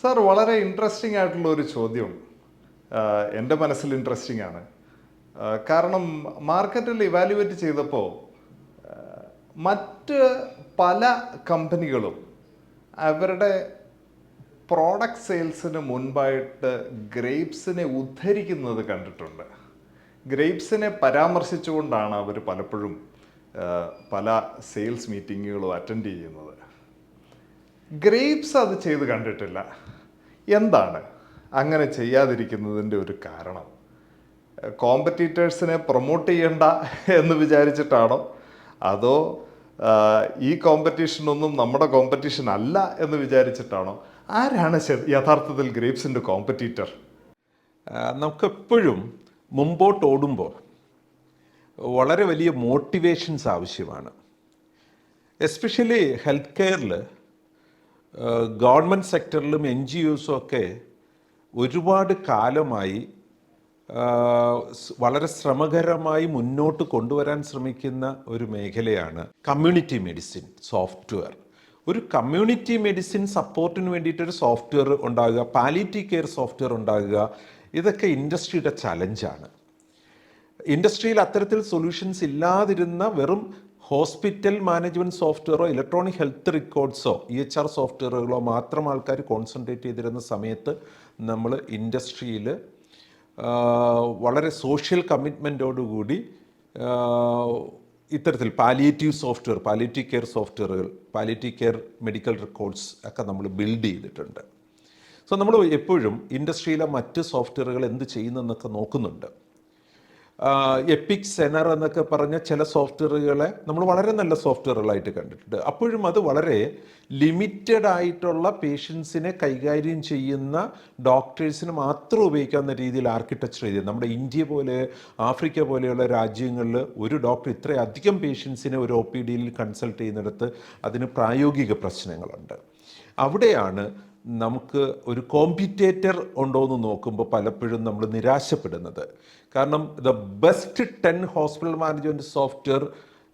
Sir, വളരെ interesting ആയിട്ടുള്ള ഒരു ചോദ്യം എൻ്റെ മനസ്സിൽ ഇൻട്രസ്റ്റിംഗ് ആണ്. കാരണം മാർക്കറ്റിൽ ഇവാലുവേറ്റ് ചെയ്തപ്പോൾ മറ്റ് പല കമ്പനികളും അവരുടെ പ്രോഡക്റ്റ് സെയിൽസിന് മുൻപായിട്ട് ഗ്രേപ്സിനെ ഉദ്ധരിക്കുന്നത് കണ്ടിട്ടുണ്ട്. ഗ്രേപ്സിനെ പരാമർശിച്ചുകൊണ്ടാണ് അവർ പലപ്പോഴും പല സെയിൽസ് മീറ്റിങ്ങുകളും അറ്റൻഡ് ചെയ്യുന്നത്. ഗ്രേപ്സ് അത് ചെയ്ത് കണ്ടിട്ടില്ല. എന്താണ് അങ്ങനെ ചെയ്യാതിരിക്കുന്നതിൻ്റെ ഒരു കാരണം? കോമ്പറ്റീറ്റേഴ്സിനെ പ്രൊമോട്ട് ചെയ്യണ്ട എന്ന് വിചാരിച്ചിട്ടാണോ, അതോ ഈ കോമ്പറ്റീഷനൊന്നും നമ്മുടെ കോമ്പറ്റീഷൻ അല്ല എന്ന് വിചാരിച്ചിട്ടാണോ? ആരാണ് യഥാർത്ഥത്തിൽ ഗ്രേപ്സിൻ്റെ കോമ്പറ്റീറ്റർ? നമുക്കെപ്പോഴും മുമ്പോട്ട് ഓടുമ്പോൾ വളരെ വലിയ മോട്ടിവേഷൻസ് ആവശ്യമാണ്. എസ്പെഷ്യലി ഹെൽത്ത് കെയറിൽ, ഗവൺമെൻറ് സെക്ടറിലും NGOസും ഒക്കെ ഒരുപാട് കാലമായി വളരെ ശ്രമകരമായി മുന്നോട്ട് കൊണ്ടുവരാൻ ശ്രമിക്കുന്ന ഒരു മേഖലയാണ് കമ്മ്യൂണിറ്റി മെഡിസിൻ സോഫ്റ്റ്വെയർ. ഒരു കമ്മ്യൂണിറ്റി മെഡിസിൻ സപ്പോർട്ടിന് വേണ്ടിയിട്ടൊരു സോഫ്റ്റ്വെയർ ഉണ്ടാകുക, പാലിയേറ്റീവ് കെയർ സോഫ്റ്റ്വെയർ ഉണ്ടാകുക, ഇതൊക്കെ ഇൻഡസ്ട്രിയുടെ ചലഞ്ചാണ്. ഇൻഡസ്ട്രിയിൽ അത്തരത്തിൽ സൊല്യൂഷൻസ് ഇല്ലാതിരുന്ന വെറും ഹോസ്പിറ്റൽ മാനേജ്മെൻറ്റ് സോഫ്റ്റ്വെയറോ ഇലക്ട്രോണിക് ഹെൽത്ത് റെക്കോർഡ്സോ EHR സോഫ്റ്റ്വെയറുകളോ മാത്രം ആൾക്കാർ കോൺസെൻട്രേറ്റ് ചെയ്തിരുന്ന സമയത്ത് നമ്മൾ ഇൻഡസ്ട്രിയിൽ വളരെ സോഷ്യൽ കമ്മിറ്റ്മെൻറ്റോടുകൂടി ഇത്തരത്തിൽ പാലിയേറ്റീവ് സോഫ്റ്റ്വെയർ, പാലിയേറ്റീവ് കെയർ സോഫ്റ്റ്വെയറുകൾ, പാലിയേറ്റീവ് കെയർ മെഡിക്കൽ റെക്കോർഡ്സ് ഒക്കെ നമ്മൾ ബിൽഡ് ചെയ്തിട്ടുണ്ട്. സോ നമ്മൾ എപ്പോഴും ഇൻഡസ്ട്രിയിലെ മറ്റ് സോഫ്റ്റ്വെയറുകൾ എന്ത് ചെയ്യുന്നെന്നൊക്കെ നോക്കുന്നുണ്ട്. എപ്പിക് സെനർ എന്നൊക്കെ പറഞ്ഞ ചില സോഫ്റ്റ്വെയറുകളെ നമ്മൾ വളരെ നല്ല സോഫ്റ്റ്വെയറുകളായിട്ട് കണ്ടിട്ടുണ്ട്. അപ്പോഴും അത് വളരെ ലിമിറ്റഡ് ആയിട്ടുള്ള പേഷ്യൻസിനെ കൈകാര്യം ചെയ്യുന്ന ഡോക്ടേഴ്സിന് മാത്രം ഉപയോഗിക്കാവുന്ന രീതിയിൽ ആർക്കിടെക്ചർ ചെയ്ത്, നമ്മുടെ ഇന്ത്യ പോലെ ആഫ്രിക്ക പോലെയുള്ള രാജ്യങ്ങളിൽ ഒരു ഡോക്ടർ ഇത്രയധികം പേഷ്യൻസിനെ ഒരു OPDയിൽ കൺസൾട്ട് ചെയ്യുന്നിടത്ത് അതിന് പ്രായോഗിക പ്രശ്നങ്ങളുണ്ട്. അവിടെയാണ് നമുക്ക് ഒരു കോമ്പറ്റേറ്റർ ഉണ്ടോ എന്ന് നോക്കുമ്പോൾ പലപ്പോഴും നമ്മൾ നിരാശപ്പെടുന്നത്. കാരണം the best 10 hospital management software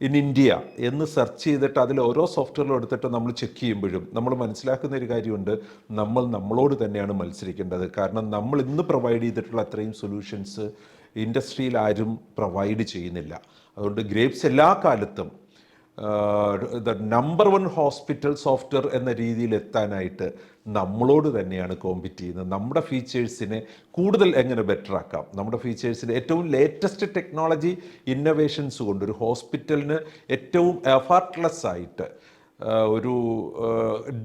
in India എന്ന് സെർച്ച് ചെയ്തിട്ട് അതിൽ ഓരോ സോഫ്റ്റ്വെയറും എടുത്തിട്ട് നമ്മൾ ചെക്ക് ചെയ്യുമ്പോഴും നമ്മൾ മനസ്സിലാക്കുന്ന ഒരു കാര്യമുണ്ട്, നമ്മൾ നമ്മളോട് തന്നെയാണ് മത്സരിക്കേണ്ടത്. കാരണം നമ്മൾ ഇന്ന് പ്രൊവൈഡ് ചെയ്തിട്ടുള്ള അത്രയും സൊല്യൂഷൻസ് ഇൻഡസ്ട്രിയിൽ ആരും പ്രൊവൈഡ് ചെയ്യുന്നില്ല. അതുകൊണ്ട് ഗ്രേപ്സ് എല്ലാ കാലത്തും ദ നമ്പർ 1 ഹോസ്പിറ്റൽ സോഫ്റ്റ്വെയർ എന്ന രീതിയിൽ എത്താനായിട്ട് നമ്മളോട് തന്നെയാണ് കോമ്പീറ്റ് ചെയ്യുന്നത്. നമ്മുടെ ഫീച്ചേഴ്സിനെ കൂടുതൽ എങ്ങനെ ബെറ്റർ ആക്കാം, നമ്മുടെ ഫീച്ചേഴ്സിന് ഏറ്റവും ലേറ്റസ്റ്റ് ടെക്നോളജി ഇന്നൊവേഷൻസ് കൊണ്ട് ഒരു ഹോസ്പിറ്റലിന് ഏറ്റവും എഫർട്ട്ലെസ് ആയിട്ട് ഒരു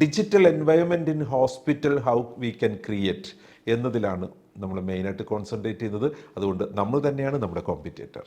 digital environment in hospital how we can create എന്നതിലാണ് നമ്മൾ മെയിനായിട്ട് കോൺസെൻട്രേറ്റ് ചെയ്യുന്നത്. അതുകൊണ്ട് നമ്മൾ തന്നെയാണ് നമ്മുടെ കോമ്പറ്റേറ്റർ.